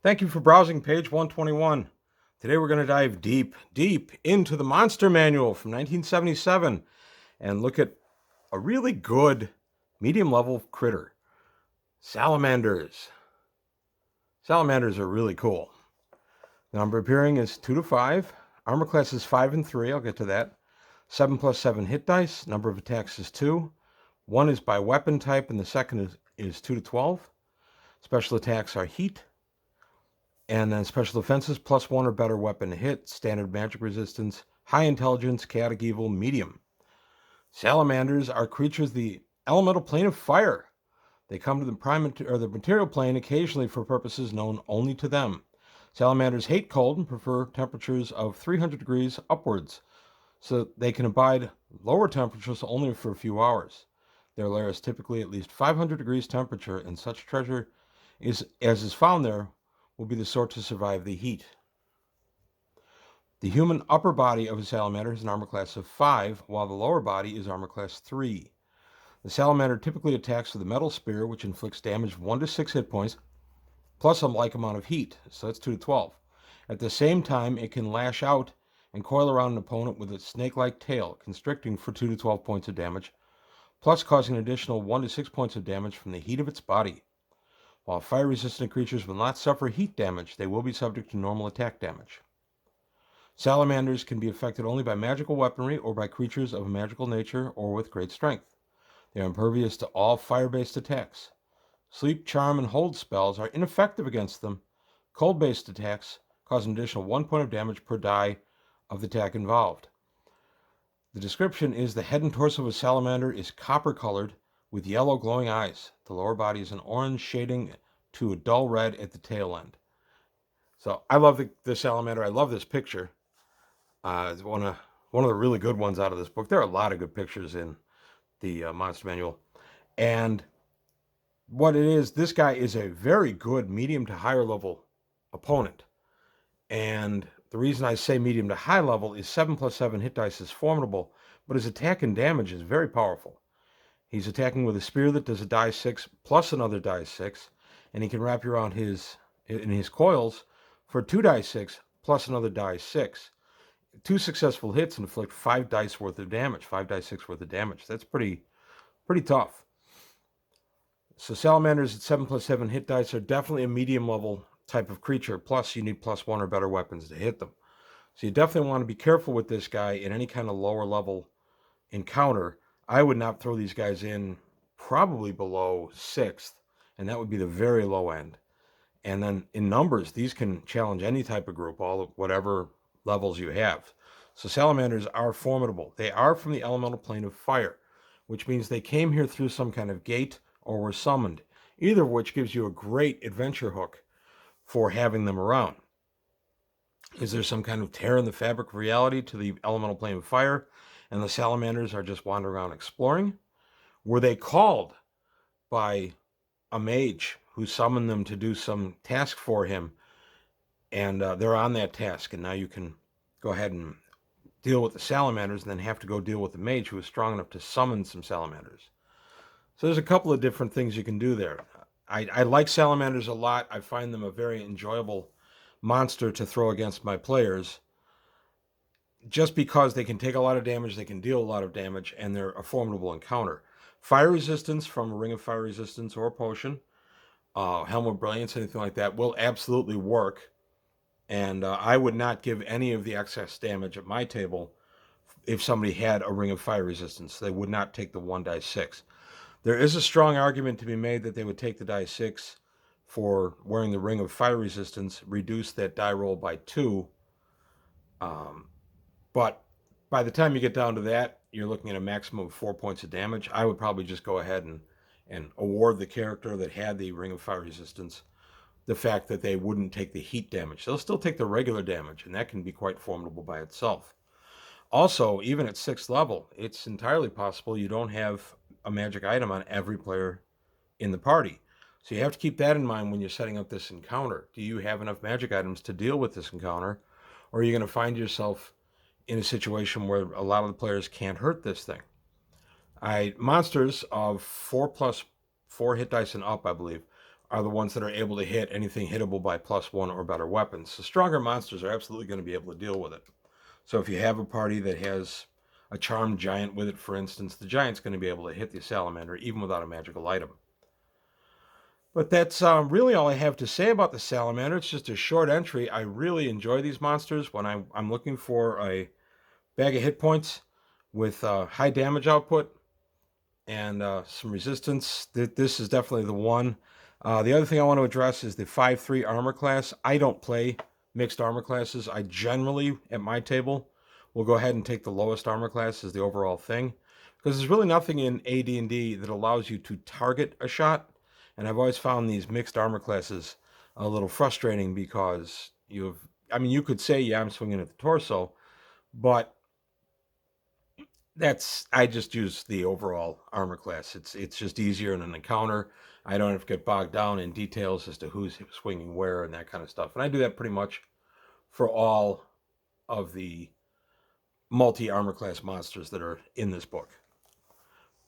Thank you for browsing page 121. Today we're going to dive deep into the Monster Manual from 1977 and look at a really good medium-level critter. Salamanders. Salamanders are really cool. The number appearing is 2 to 5. Armor class is 5 and 3. I'll get to that. 7+7 hit dice. Number of attacks is 2. 1 is by weapon type, and the second is 2 to 12. Special attacks are heat. And then special defenses, +1 or better weapon to hit, standard magic resistance, high intelligence, chaotic evil, medium. Salamanders are creatures of the elemental plane of fire. They come to the material plane occasionally for purposes known only to them. Salamanders hate cold and prefer temperatures of 300 degrees upwards, so they can abide lower temperatures only for a few hours. Their lair is typically at least 500 degrees temperature, and such treasure as is found there will be the sort to survive the heat. The human upper body of a salamander has an armor class of 5, while the lower body is armor class 3. The salamander typically attacks with a metal spear, which inflicts damage of 1 to 6 hit points, plus a like amount of heat, so that's 2 to 12. At the same time, it can lash out and coil around an opponent with its snake-like tail, constricting for 2 to 12 points of damage, plus causing an additional 1 to 6 points of damage from the heat of its body. While fire-resistant creatures will not suffer heat damage, they will be subject to normal attack damage. Salamanders can be affected only by magical weaponry or by creatures of a magical nature or with great strength. They are impervious to all fire-based attacks. Sleep, charm, and hold spells are ineffective against them. Cold-based attacks cause an additional 1 point of damage per die of the attack involved. The description is the head and torso of a salamander is copper-colored with yellow glowing eyes. The lower body is an orange shading to a dull red at the tail end. So I love the salamander. I love this picture. It's one of the really good ones out of this book. There are a lot of good pictures in the Monster Manual. And what it is, this guy is a very good medium to higher level opponent. And the reason I say medium to high level is 7+7 hit dice is formidable, but his attack and damage is very powerful. He's attacking with a spear that does a die 6 plus another die 6, and he can wrap you around in his coils for 2 die 6 plus another die 6. 2 successful hits inflict 5 dice worth of damage, 5 die 6 worth of damage. That's pretty tough. So salamanders at 7+7 hit dice are definitely a medium level type of creature, plus you need +1 or better weapons to hit them. So you definitely want to be careful with this guy in any kind of lower level encounter. I would not throw these guys in probably below 6th, and that would be the very low end. And then in numbers, these can challenge any type of group, all of whatever levels you have. So salamanders are formidable. They are from the elemental plane of fire, which means they came here through some kind of gate or were summoned, either of which gives you a great adventure hook for having them around. Is there some kind of tear in the fabric of reality to the elemental plane of fire, and the salamanders are just wandering around exploring? Were they called by a mage who summoned them to do some task for him, and they're on that task, and now you can go ahead and deal with the salamanders and then have to go deal with the mage who is strong enough to summon some salamanders. So there's a couple of different things you can do there. I like salamanders a lot. I find them a very enjoyable monster to throw against my players, just because they can take a lot of damage, they can deal a lot of damage, and they're a formidable encounter. Fire resistance from a Ring of Fire Resistance or a potion, Helm of Brilliance, anything like that, will absolutely work. And I would not give any of the excess damage at my table if somebody had a Ring of Fire Resistance. They would not take the 1 die 6. There is a strong argument to be made that they would take the die 6 for wearing the Ring of Fire Resistance, reduce that die roll by 2. But by the time you get down to that, you're looking at a maximum of 4 points of damage. I would probably just go ahead and award the character that had the Ring of Fire Resistance the fact that they wouldn't take the heat damage. They'll still take the regular damage, and that can be quite formidable by itself. Also, even at 6th level, it's entirely possible you don't have a magic item on every player in the party. So you have to keep that in mind when you're setting up this encounter. Do you have enough magic items to deal with this encounter? Or are you going to find yourself in a situation where a lot of the players can't hurt this thing? Monsters of 4+4 hit dice and up, I believe, are the ones that are able to hit anything hittable by +1 or better weapons. The stronger monsters are absolutely going to be able to deal with it. So if you have a party that has a charmed giant with it, for instance, the giant's going to be able to hit the salamander even without a magical item. But that's really all I have to say about the salamander. It's just a short entry. I really enjoy these monsters when I'm looking for a bag of hit points with high damage output and some resistance. This is definitely the one. The other thing I want to address is the 5/3 armor class. I don't play mixed armor classes. I generally, at my table, will go ahead and take the lowest armor class as the overall thing, because there's really nothing in AD&D that allows you to target a shot. And I've always found these mixed armor classes a little frustrating because you could say, yeah, I'm swinging at the torso, but I just use the overall armor class. It's just easier in an encounter. I don't have to get bogged down in details as to who's swinging where and that kind of stuff. And I do that pretty much for all of the multi-armor class monsters that are in this book.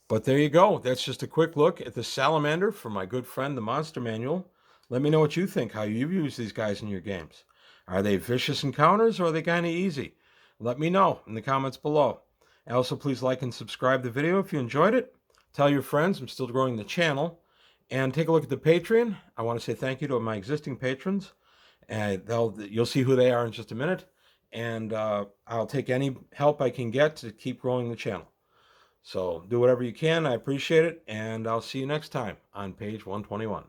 But there you go. That's just a quick look at the Salamander from my good friend, the Monster Manual. Let me know what you think, how you use these guys in your games. Are they vicious encounters or are they kind of easy? Let me know in the comments below. Also, please like and subscribe the video if you enjoyed it. Tell your friends I'm still growing the channel. And take a look at the Patreon. I want to say thank you to my existing patrons. And you'll see who they are in just a minute. And I'll take any help I can get to keep growing the channel. So do whatever you can. I appreciate it. And I'll see you next time on page 121.